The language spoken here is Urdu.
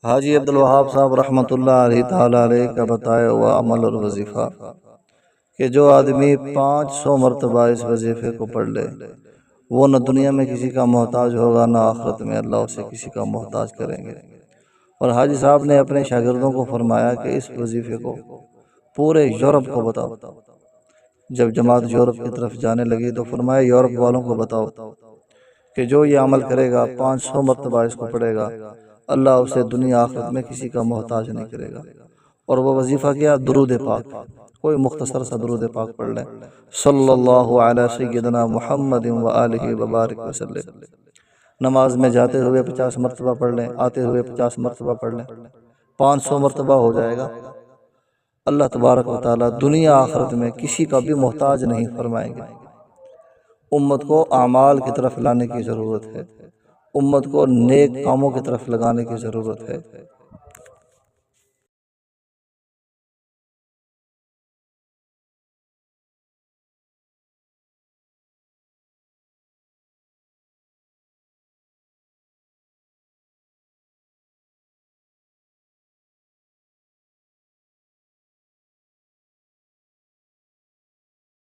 حاجی عبدالوہاب صاحب رحمۃ اللہ علیہ تعالی علیہ کا بتایا ہوا عمل اور وظیفہ کہ جو آدمی 500 مرتبہ اس وظیفے کو پڑھ لے وہ نہ دنیا میں کسی کا محتاج ہوگا، نہ آخرت میں اللہ اسے کسی کا محتاج کریں گے۔ اور حاجی صاحب نے اپنے شاگردوں کو فرمایا کہ اس وظیفے کو پورے یورپ کو بتاؤ۔ جب جماعت یورپ کی طرف جانے لگی تو فرمایا یورپ والوں کو بتاؤ کہ جو یہ عمل کرے گا 500 مرتبہ اس کو پڑھے گا، اللہ اسے دنیا آخرت میں کسی کا محتاج نہیں کرے گا۔ اور وہ وظیفہ کیا؟ درود پاک۔ کوئی مختصر سا درود پاک پڑھ لیں، صلی اللہ علی سیدنا محمد و آلہ وبارک وسلم۔ نماز میں جاتے ہوئے 50 مرتبہ پڑھ لیں، آتے ہوئے 50 مرتبہ پڑھ لیں، 500 مرتبہ ہو جائے گا۔ اللہ تبارک و تعالی دنیا آخرت میں کسی کا بھی محتاج نہیں فرمائیں گے۔ امت کو اعمال کی طرف لانے کی ضرورت ہے، امت کو نیک کاموں کی طرف لگانے کی ضرورت ہے۔